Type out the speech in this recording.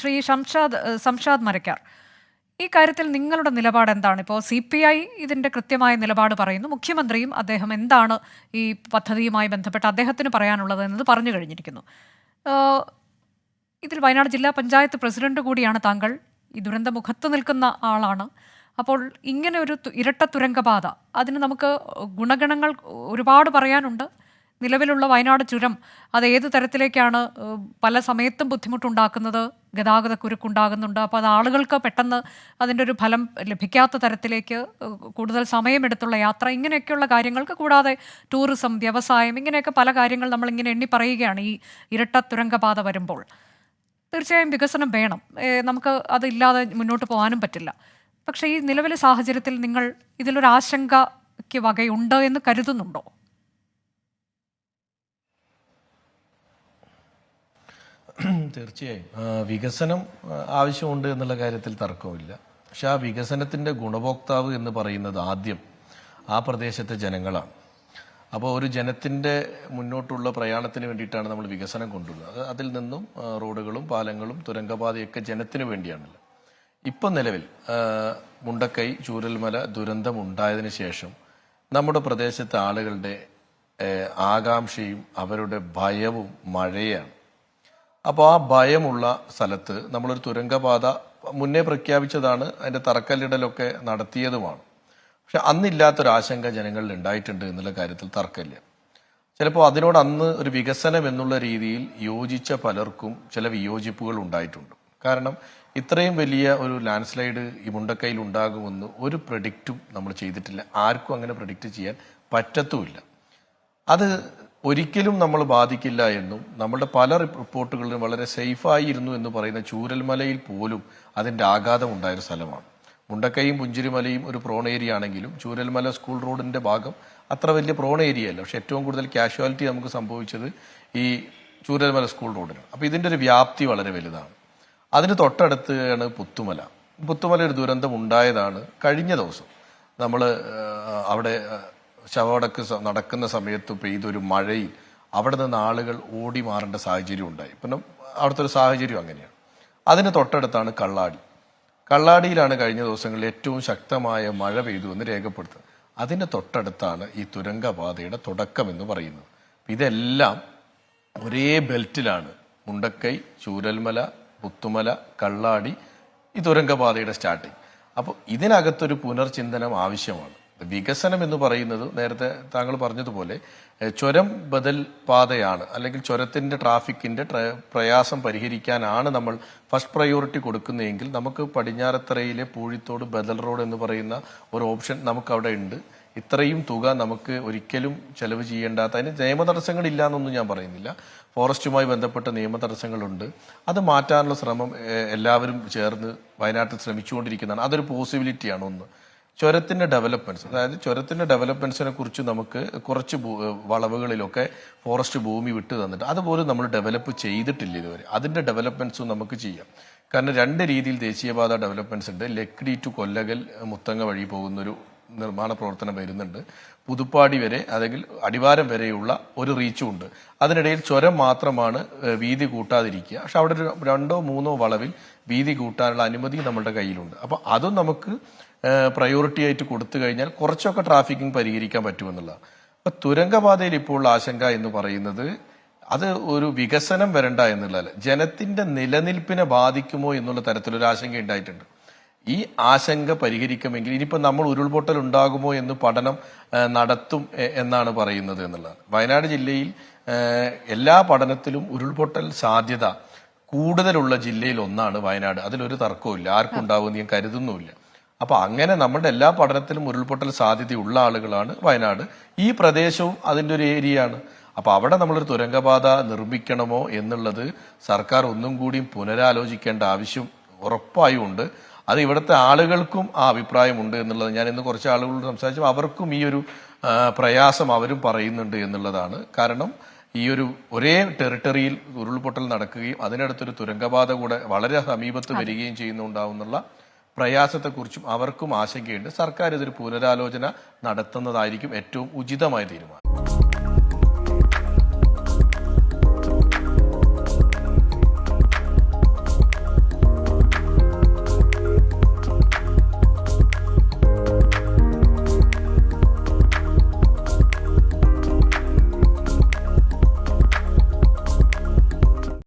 ശ്രീ സംഷാദ് മരക്കാർ, ഈ കാര്യത്തിൽ നിങ്ങളുടെ നിലപാട് എന്താണ്? ഇപ്പോൾ CPI ഇതിൻ്റെ കൃത്യമായ നിലപാട് പറയുന്നു. മുഖ്യമന്ത്രിയും അദ്ദേഹം എന്താണ് ഈ പദ്ധതിയുമായി ബന്ധപ്പെട്ട് അദ്ദേഹത്തിന് പറയാനുള്ളത് എന്നത് പറഞ്ഞു കഴിഞ്ഞിരിക്കുന്നു. ഇതിൽ വയനാട് ജില്ലാ പഞ്ചായത്ത് പ്രസിഡന്റ് കൂടിയാണ് താങ്കൾ. ഈ ദുരന്തമുഖത്ത് നിൽക്കുന്ന ആളാണ്. അപ്പോൾ ഇങ്ങനെ ഒരു ഇരട്ട തുരങ്കപാത, അതിന് നമുക്ക് ഗുണഗണങ്ങൾ ഒരുപാട് പറയാനുണ്ട്. നിലവിലുള്ള വയനാട് ചുരം അത് ഏത് തരത്തിലേക്കാണ് പല സമയത്തും ബുദ്ധിമുട്ടുണ്ടാക്കുന്നത്, ഗതാഗതക്കുരുക്കുണ്ടാകുന്നുണ്ട്. അപ്പോൾ അത് ആളുകൾക്ക് പെട്ടെന്ന് അതിൻ്റെ ഒരു ഫലം ലഭിക്കാത്ത തരത്തിലേക്ക് കൂടുതൽ സമയമെടുത്തുള്ള യാത്ര, ഇങ്ങനെയൊക്കെയുള്ള കാര്യങ്ങൾക്ക്, കൂടാതെ ടൂറിസം, വ്യവസായം, ഇങ്ങനെയൊക്കെ പല കാര്യങ്ങൾ നമ്മളിങ്ങനെ എണ്ണി പറയുകയാണ്. ഈ ഇരട്ട തുരങ്കപാത വരുമ്പോൾ തീർച്ചയായും വികസനം വേണം, നമുക്ക് അതില്ലാതെ മുന്നോട്ട് പോകാനും പറ്റില്ല. പക്ഷേ ഈ നിലവിലെ സാഹചര്യത്തിൽ നിങ്ങൾ ഇതിലൊരു ആശങ്കയ്ക്ക് വകയുണ്ട് എന്ന് കരുതുന്നുണ്ടോ? തീർച്ചയായും വികസനം ആവശ്യമുണ്ട് എന്നുള്ള കാര്യത്തിൽ തർക്കമില്ല. പക്ഷെ ആ വികസനത്തിൻ്റെ ഗുണഭോക്താവ് എന്ന് പറയുന്നത് ആദ്യം ആ പ്രദേശത്തെ ജനങ്ങളാണ്. അപ്പോൾ ഒരു ജനത്തിൻ്റെ മുന്നോട്ടുള്ള പ്രയാണത്തിന് വേണ്ടിയിട്ടാണ് നമ്മൾ വികസനം കൊണ്ടുവരുന്നത്. അതിൽ നിന്നും റോഡുകളും പാലങ്ങളും തുരങ്കപാതയൊക്കെ ജനത്തിന് വേണ്ടിയാണല്ലോ. ഇപ്പം നിലവിൽ മുണ്ടക്കൈ ചൂരൽമല ദുരന്തം ഉണ്ടായതിനു ശേഷം നമ്മുടെ പ്രദേശത്തെ ആളുകളുടെ ആകാംക്ഷയും അവരുടെ ഭയവും മഴയാണ്. അപ്പോൾ ആ ഭയമുള്ള സ്ഥലത്ത് നമ്മളൊരു തുരങ്കപാത മുന്നേ പ്രഖ്യാപിച്ചതാണ്, അതിൻ്റെ തറക്കല്ലിടലൊക്കെ നടത്തിയതുമാണ്. പക്ഷെ അന്നില്ലാത്തൊരാശങ്ക ജനങ്ങളിൽ ഉണ്ടായിട്ടുണ്ട് എന്നുള്ള കാര്യത്തിൽ തർക്കമില്ല. ചിലപ്പോൾ അതിനോട് അന്ന് ഒരു വികസനം എന്നുള്ള രീതിയിൽ യോജിച്ച പലർക്കും ചില വിയോജിപ്പുകൾ ഉണ്ടായിട്ടുണ്ട്. കാരണം ഇത്രയും വലിയ ഒരു ലാൻഡ് സ്ലൈഡ് ഈ മുണ്ടക്കൈയിൽ ഉണ്ടാകുമെന്ന് ഒരു പ്രഡിക്റ്റും നമ്മൾ ചെയ്തിട്ടില്ല. ആർക്കും അങ്ങനെ പ്രഡിക്റ്റ് ചെയ്യാൻ പറ്റത്തുമില്ല. അത് ഒരിക്കലും നമ്മൾ ബാധിക്കില്ല എന്നും നമ്മളുടെ പല റിപ്പോർട്ടുകളിലും വളരെ സേഫായിരുന്നു എന്ന് പറയുന്ന ചൂരൽമലയിൽ പോലും അതിൻ്റെ ആഘാതം ഉണ്ടായൊരു സ്ഥലമാണ്. മുണ്ടക്കൈയും പുഞ്ചിരിമലയും ഒരു പ്രോൺ ഏരിയ ആണെങ്കിലും ചൂരൽമല സ്കൂൾ റോഡിൻ്റെ ഭാഗം അത്ര വലിയ പ്രോൺ ഏരിയ അല്ല. പക്ഷെ ഏറ്റവും കൂടുതൽ കാഷ്വാലിറ്റി നമുക്ക് സംഭവിച്ചത് ഈ ചൂരൽമല സ്കൂൾ റോഡിനാണ്. അപ്പോൾ ഇതിൻ്റെ ഒരു വ്യാപ്തി വളരെ വലുതാണ്. അതിന് തൊട്ടടുത്താണ് പുത്തുമല. പുത്തുമല ഒരു ദുരന്തം ഉണ്ടായതാണ് കഴിഞ്ഞ ദിവസം. നമ്മൾ അവിടെ ശവടക്ക് നടക്കുന്ന സമയത്ത് പെയ്തൊരു മഴയിൽ അവിടെ നിന്ന് ആളുകൾ ഓടി മാറേണ്ട സാഹചര്യം ഉണ്ടായി. പിന്നെ അവിടുത്തെ ഒരു സാഹചര്യം അങ്ങനെയാണ്. അതിന് തൊട്ടടുത്താണ് കള്ളാടി. കള്ളാടിയിലാണ് കഴിഞ്ഞ ദിവസങ്ങളിൽ ഏറ്റവും ശക്തമായ മഴ പെയ്തു എന്ന് രേഖപ്പെടുത്തുന്നത്. അതിന് തൊട്ടടുത്താണ് ഈ തുരങ്കപാതയുടെ തുടക്കം എന്ന് പറയുന്നത്. ഇതെല്ലാം ഒരേ ബെൽറ്റിലാണ്. മുണ്ടക്കൈ, ചൂരൽമല, പുത്തുമല, കള്ളാടി, ഈ തുരങ്കപാതയുടെ സ്റ്റാർട്ടിങ്. അപ്പോൾ ഇതിനകത്തൊരു പുനർചിന്തനം ആവശ്യമാണ്. വികസനം എന്ന് പറയുന്നത് നേരത്തെ താങ്കൾ പറഞ്ഞതുപോലെ ചുരം ബദൽ പാതയാണ്, അല്ലെങ്കിൽ ചുരത്തിൻ്റെ ട്രാഫിക്കിൻ്റെ പ്രയാസം പരിഹരിക്കാനാണ് നമ്മൾ ഫസ്റ്റ് പ്രയോറിറ്റി കൊടുക്കുന്നതെങ്കിൽ നമുക്ക് പടിഞ്ഞാറത്തറയിലെ പൂഴിത്തോട് ബദൽ റോഡ് എന്ന് പറയുന്ന ഒരു ഓപ്ഷൻ നമുക്കവിടെ ഉണ്ട്. ഇത്രയും തുക നമുക്ക് ഒരിക്കലും ചെലവ് ചെയ്യേണ്ടാത്ത, അതിന് നിയമ തടസ്സങ്ങളില്ല എന്നൊന്നും ഞാൻ പറയുന്നില്ല. ഫോറസ്റ്റുമായി ബന്ധപ്പെട്ട നിയമ തടസ്സങ്ങളുണ്ട്. അത് മാറ്റാനുള്ള ശ്രമം എല്ലാവരും ചേർന്ന് വയനാട്ടിൽ ശ്രമിച്ചുകൊണ്ടിരിക്കുന്നതാണ്. അതൊരു പോസിബിലിറ്റിയാണ്. ഒന്ന് ചുരത്തിൻ്റെ ഡെവലപ്മെൻറ്റ്സ്, അതായത് ചുരത്തിൻ്റെ ഡെവലപ്മെൻറ്റ്സിനെ കുറിച്ച് നമുക്ക് കുറച്ച് വളവുകളിലൊക്കെ ഫോറസ്റ്റ് ഭൂമി വിട്ടു തന്നിട്ട് അതുപോലും നമ്മൾ ഡെവലപ്പ് ചെയ്തിട്ടില്ല ഇതുവരെ. അതിൻ്റെ ഡെവലപ്മെൻറ്റ്സും നമുക്ക് ചെയ്യാം. കാരണം രണ്ട് രീതിയിൽ ദേശീയപാത ഡെവലപ്മെൻറ്റ്സ് ഉണ്ട്. ലക്കിടി ടു കൊല്ലകൽ മുത്തങ്ങ വഴി പോകുന്നൊരു നിർമ്മാണ പ്രവർത്തനം വരുന്നുണ്ട്. പുതുപ്പാടി വരെ അല്ലെങ്കിൽ അടിവാരം വരെയുള്ള ഒരു റീച്ചും ഉണ്ട്. അതിനിടയിൽ ചുരം മാത്രമാണ് വീതി കൂട്ടാതിരിക്കുക. പക്ഷെ അവിടെ ഒരു 2 or 3 വളവിൽ വീതി കൂട്ടാനുള്ള അനുമതി നമ്മളുടെ കയ്യിലുണ്ട്. അപ്പോൾ അതും നമുക്ക് പ്രയോറിറ്റി ആയിട്ട് കൊടുത്തു കഴിഞ്ഞാൽ കുറച്ചൊക്കെ ട്രാഫിക്കിംഗ് പരിഹരിക്കാൻ പറ്റുമെന്നുള്ളതാണ്. അപ്പൊ തുരങ്കപാതയിൽ ഇപ്പോൾ ആശങ്ക എന്ന് പറയുന്നത് അത് ഒരു വികസനം വരണ്ട എന്നുള്ളതല്ല, ജനത്തിന്റെ നിലനിൽപ്പിനെ ബാധിക്കുമോ എന്നുള്ള തരത്തിലൊരു ആശങ്ക ഉണ്ടായിട്ടുണ്ട്. ഈ ആശങ്ക പരിഹരിക്കുമെങ്കിൽ ഇനിയിപ്പോൾ നമ്മൾ ഉരുൾപൊട്ടൽ ഉണ്ടാകുമോ എന്ന് പഠനം നടത്തും എന്നാണ് പറയുന്നത് എന്നുള്ളതാണ്. വയനാട് ജില്ലയിൽ എല്ലാ പഠനത്തിലും ഉരുൾപൊട്ടൽ സാധ്യത കൂടുതലുള്ള ജില്ലയിൽ ഒന്നാണ് വയനാട്. അതിലൊരു തർക്കവും ആർക്കും ഉണ്ടാവുമെന്ന് ഞാൻ കരുതുന്നുമില്ല. അപ്പൊ അങ്ങനെ നമ്മുടെ എല്ലാ പഠനത്തിലും ഉരുൾപൊട്ടൽ സാധ്യതയുള്ള ആളുകളാണ് വയനാട്. ഈ പ്രദേശവും അതിൻ്റെ ഒരു ഏരിയയാണ്. അപ്പൊ അവിടെ നമ്മളൊരു തുരങ്കപാത നിർമ്മിക്കണമോ എന്നുള്ളത് സർക്കാർ ഒന്നും കൂടി പുനരാലോചിക്കേണ്ട ആവശ്യം ഉറപ്പായും ഉണ്ട്. അത് ഇവിടുത്തെ ആളുകൾക്കും ആ അഭിപ്രായമുണ്ട് എന്നുള്ളത് ഞാൻ ഇന്ന് കുറച്ച് ആളുകളോട് സംസാരിച്ചപ്പോൾ അവർക്കും ഈ ഒരു പ്രയാസം അവരും പറയുന്നുണ്ട് എന്നുള്ളതാണ്. കാരണം ഈ ഒരു ഒരേ ടെറിട്ടറിയിൽ ഉരുൾപൊട്ടൽ നടക്കുകയും അതിനടുത്തൊരു തുരങ്കപാത കൂടെ വളരെ സമീപത്ത് വരികയും ചെയ്യുന്നുണ്ടാവുന്നുള്ള പ്രയാസത്തെക്കുറിച്ചും അവർക്കും ആശങ്കയുണ്ട്. സർക്കാർ ഇതൊരു പുനരാലോചന നടത്തുന്നതായിരിക്കും ഏറ്റവും ഉചിതമായ തീരുമാനം.